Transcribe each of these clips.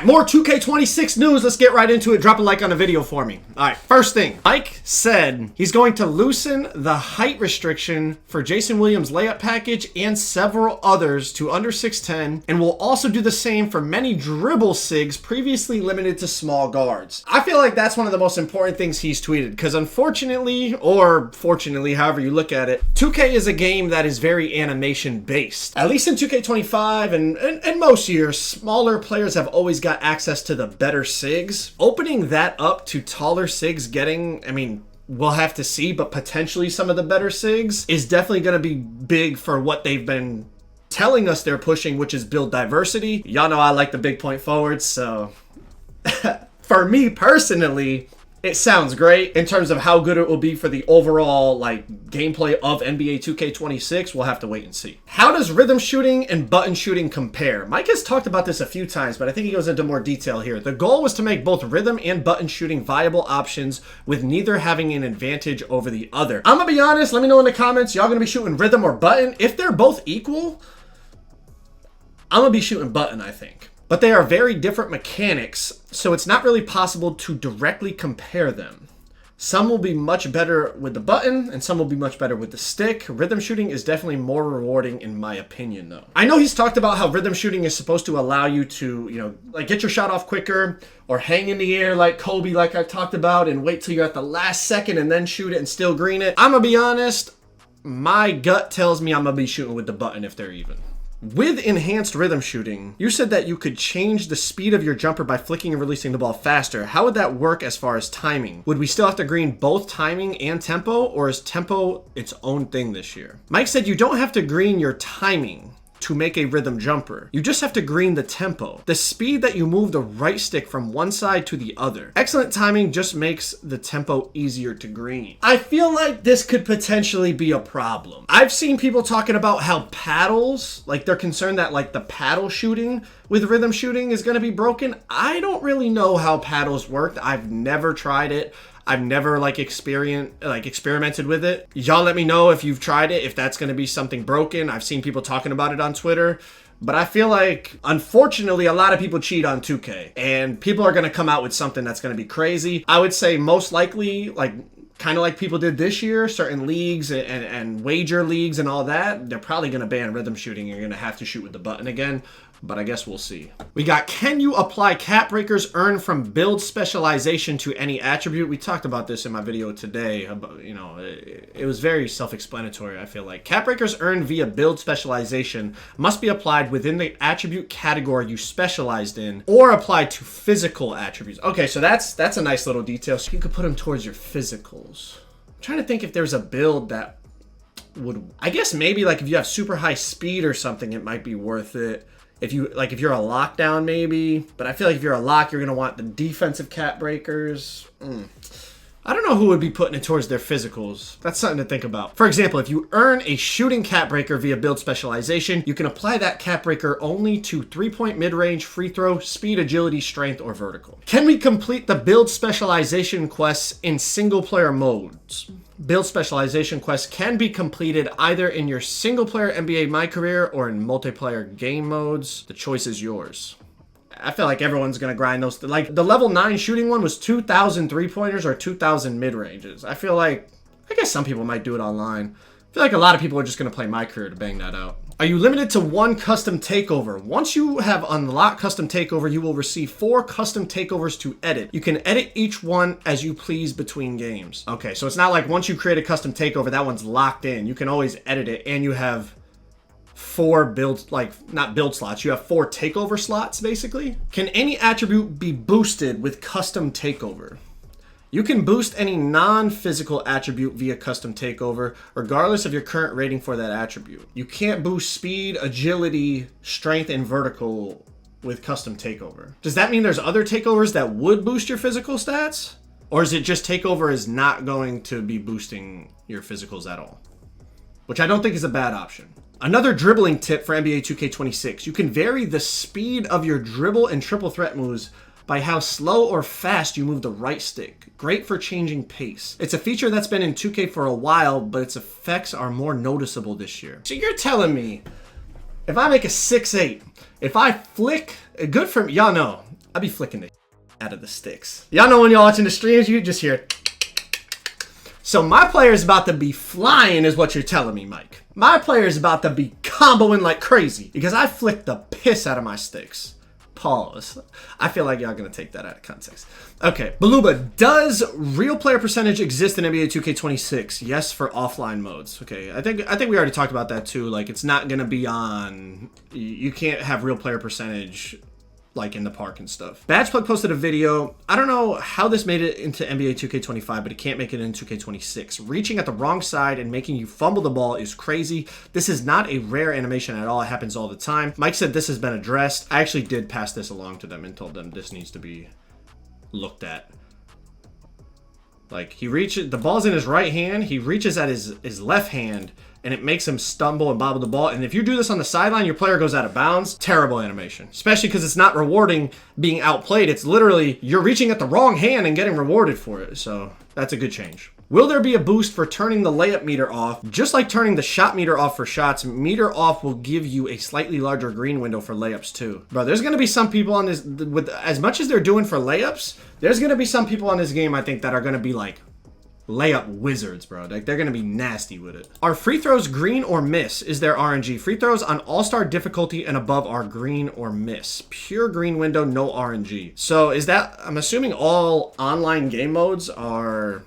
more 2K26 news. Let's get right into it. Drop a like on the video for me. All right, first thing. Mike said he's going to loosen the height restriction for Jason Williams' layup package and several others to under 6'10", and will also do the same for many dribble sigs previously limited to small guards. I feel like that's one of the most important things he's tweeted, because unfortunately, or fortunately, however you look at it, 2K is a game that is very animation based. At least in 2K25 and most years, smaller players have always got access to the better SIGs. Opening that up to taller SIGs getting, I mean, we'll have to see, but potentially some of the better SIGs is definitely going to be big for what they've been telling us they're pushing, which is build diversity. Y'all know I like the big point forwards, so for me personally, it sounds great. In terms of how good it will be for the overall gameplay of NBA 2K26, we'll have to wait and see. How does rhythm shooting and button shooting compare? Mike has talked about this a few times, but I think he goes into more detail here. The goal was to make both rhythm and button shooting viable options, with neither having an advantage over the other. I'm gonna be honest, let me know in the comments, y'all gonna be shooting rhythm or button? If they're both equal, I'm gonna be shooting button, I think. But they are very different mechanics, so it's not really possible to directly compare them. Some will be much better with the button, and some will be much better with the stick. Rhythm shooting is definitely more rewarding in my opinion, though. I know he's talked about how rhythm shooting is supposed to allow you to, get your shot off quicker, or hang in the air like Kobe, like I talked about, and wait till you're at the last second and then shoot it and still green it. I'm gonna be honest, my gut tells me I'm gonna be shooting with the button if they're even. With enhanced rhythm shooting, you said that you could change the speed of your jumper by flicking and releasing the ball faster. How would that work as far as timing? Would we still have to green both timing and tempo, or is tempo its own thing this year? Mike said you don't have to green your timing to make a rhythm jumper. You just have to green the tempo, the speed that you move the right stick from one side to the other. Excellent timing just makes the tempo easier to green. I feel like this could potentially be a problem. I've seen people talking about how paddles, they're concerned that the paddle shooting with rhythm shooting is gonna be broken. I don't really know how paddles work. I've never tried it. I've never experimented with it. Y'all let me know if you've tried it, if that's going to be something broken. I've seen people talking about it on Twitter, but I feel like, unfortunately, a lot of people cheat on 2K, and people are going to come out with something that's going to be crazy. I would say most likely, kind of like people did this year, certain leagues and wager leagues and all that, they're probably going to ban rhythm shooting. You're going to have to shoot with the button again, but I guess we'll see. We got, can you apply cap breakers earned from build specialization to any attribute? We talked about this in my video today. About, it was very self-explanatory, I feel like. Cap breakers earned via build specialization must be applied within the attribute category you specialized in, or applied to physical attributes. Okay, so that's a nice little detail. So you could put them towards your physicals. I'm trying to think if there's a build that would, I guess maybe if you have super high speed or something, it might be worth it. If you're a lockdown maybe, but I feel like if you're a lock, you're going to want the defensive cap breakers. I don't know who would be putting it towards their physicals. That's something to think about. For example, if you earn a shooting cap breaker via build specialization, you can apply that cap breaker only to 3-point mid-range, free throw, speed, agility, strength, or vertical. Can we complete the build specialization quests in single player modes? Build specialization quests can be completed either in your single player NBA My Career or in multiplayer game modes. The choice is yours. I feel like everyone's going to grind those. The level 9 shooting one was 2,000 3-pointers or 2,000 mid-ranges. I guess some people might do it online. I feel like a lot of people are just going to play My Career to bang that out. Are you limited to one custom takeover? Once you have unlocked custom takeover, you will receive 4 custom takeovers to edit. You can edit each one as you please between games. Okay, so it's not like once you create a custom takeover, that one's locked in. You can always edit it, and you have 4 builds, not build slots, you have 4 takeover slots, basically. Can any attribute be boosted with custom takeover? You can boost any non-physical attribute via custom takeover, regardless of your current rating for that attribute. You can't boost speed, agility, strength, and vertical with custom takeover. Does that mean there's other takeovers that would boost your physical stats? Or is it just takeover is not going to be boosting your physicals at all? Which I don't think is a bad option. Another dribbling tip for NBA 2K26. You can vary the speed of your dribble and triple threat moves by how slow or fast you move the right stick. Great for changing pace. It's a feature that's been in 2K for a while, but its effects are more noticeable this year. So you're telling me, if I make a 6'8", if I flick, good for me, y'all know, I be flicking the out of the sticks. Y'all know when y'all watching the streams, you just hear. So my player is about to be flying is what you're telling me, Mike. My player is about to be comboing like crazy because I flicked the piss out of my sticks. Pause. I feel like y'all gonna take that out of context. Okay, Baluba, does real player percentage exist in NBA 2K26? Yes, for offline modes. Okay, I think we already talked about that too. Like, it's not gonna be on. You can't have real player percentage like in the park and stuff. Badgeplug posted a video. I don't know how this made it into NBA 2K25, but it can't make it into 2K26. Reaching at the wrong side and making you fumble the ball is crazy. This is not a rare animation at all. It happens all the time. Mike said this has been addressed. I actually did pass this along to them and told them this needs to be looked at. Like, he reaches, the ball's in his right hand. He reaches at his left hand and it makes him stumble and bobble the ball. And if you do this on the sideline, your player goes out of bounds. Terrible animation, especially because it's not rewarding being outplayed. It's literally you're reaching at the wrong hand and getting rewarded for it. So that's a good change. Will there be a boost for turning the layup meter off? Just like turning the shot meter off for shots, meter off will give you a slightly larger green window for layups too. Bro, there's going to be some people on this, with as much as they're doing for layups, there's going to be some people on this game, I think, that are going to be like layup wizards, bro. Like, they're going to be nasty with it. Are free throws green or miss? Is there RNG? Free throws on all-star difficulty and above are green or miss. Pure green window, no RNG. So is that, I'm assuming all online game modes are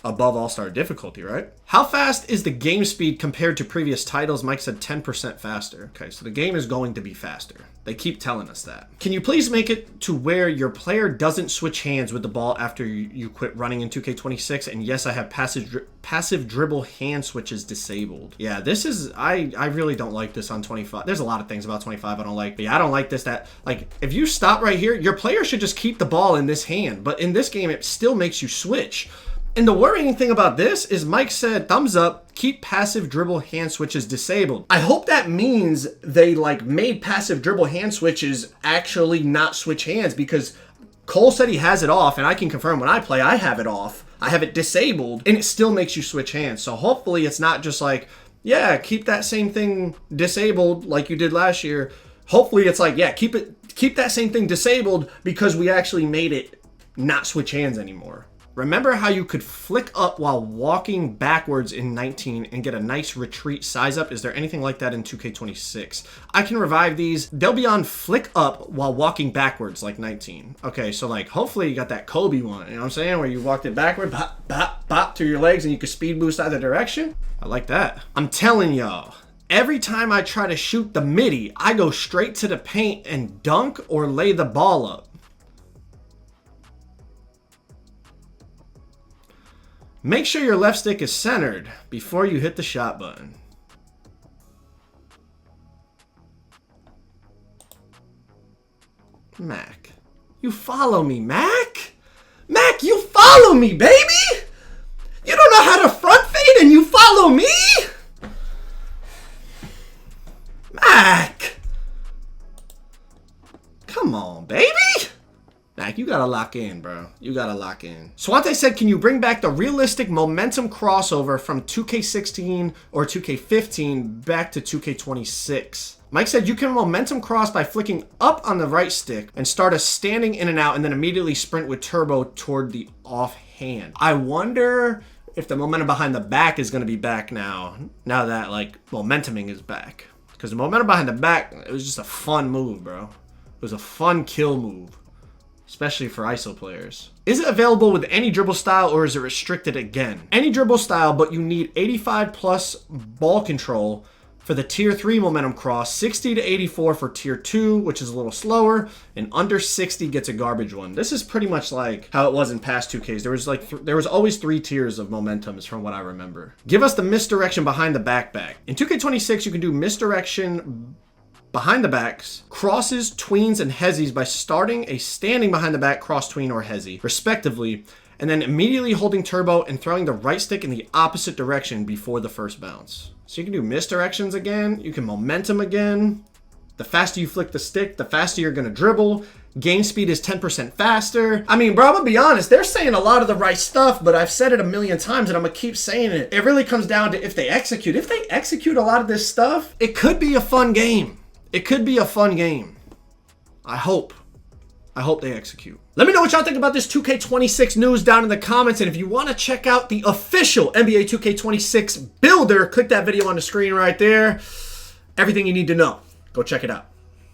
above all-star difficulty, right? How fast is the game speed compared to previous titles? Mike said 10% faster. Okay, so the game is going to be faster. They keep telling us that. Can you please make it to where your player doesn't switch hands with the ball after you quit running in 2K26? And yes, I have passive dribble hand switches disabled. Yeah, this is, I really don't like this on 25. There's a lot of things about 25 I don't like. But yeah, I don't like this, like, if you stop right here, your player should just keep the ball in this hand. But in this game, it still makes you switch. And the worrying thing about this is Mike said, thumbs up, keep passive dribble hand switches disabled. I hope that means they like made passive dribble hand switches actually not switch hands, because Cole said he has it off, and I can confirm when I play, I have it off. I have it disabled, and it still makes you switch hands. So hopefully it's not just like, yeah, keep that same thing disabled like you did last year. Hopefully it's like, yeah, keep that same thing disabled because we actually made it not switch hands anymore. Remember how you could flick up while walking backwards in 19 and get a nice retreat size up? Is there anything like that in 2K26? I can revive these. They'll be on flick up while walking backwards like 19. Okay, so like hopefully you got that Kobe one, you know what I'm saying? Where you walked it backward, bop, bop, bop to your legs and you could speed boost either direction. I like that. I'm telling y'all, every time I try to shoot the midi, I go straight to the paint and dunk or lay the ball up. Make sure your left stick is centered before you hit the shot button. Mac. You follow me, Mac? Mac, you follow me, baby! You don't know how to front fade and you follow me? Mac! Come on, baby! Mac, you gotta lock in, bro. You gotta lock in. Swante said, can you bring back the realistic momentum crossover from 2K16 or 2K15 back to 2K26? Mike said, you can momentum cross by flicking up on the right stick and start a standing in and out and then immediately sprint with turbo toward the offhand. I wonder if the momentum behind the back is gonna be back now that like momentuming is back. Because the momentum behind the back, it was just a fun move, bro. It was a fun kill move, especially for ISO players. Is it available with any dribble style or is it restricted again? Any dribble style, but you need 85 plus ball control for the tier 3 momentum cross, 60 to 84 for tier 2, which is a little slower, and under 60 gets a garbage one. This is pretty much like how it was in past 2Ks. There was like there was always 3 tiers of momentums from what I remember. Give us the misdirection behind the backpack. In 2K26, you can do misdirection behind the backs, crosses, tweens, and hezzies by starting a standing behind the back cross, tween, or hezzy, respectively, and then immediately holding turbo and throwing the right stick in the opposite direction before the first bounce. So you can do misdirections again, you can momentum again. The faster you flick the stick, the faster you're gonna dribble. Game speed is 10% faster. I mean, bro, I'm gonna be honest, they're saying a lot of the right stuff, but I've said it a million times and I'm gonna keep saying it. It really comes down to if they execute. If they execute a lot of this stuff, it could be a fun game. It could be a fun game. I hope. I hope they execute. Let me know what y'all think about this 2K26 news down in the comments. And if you want to check out the official NBA 2K26 builder, click that video on the screen right there. Everything you need to know. Go check it out.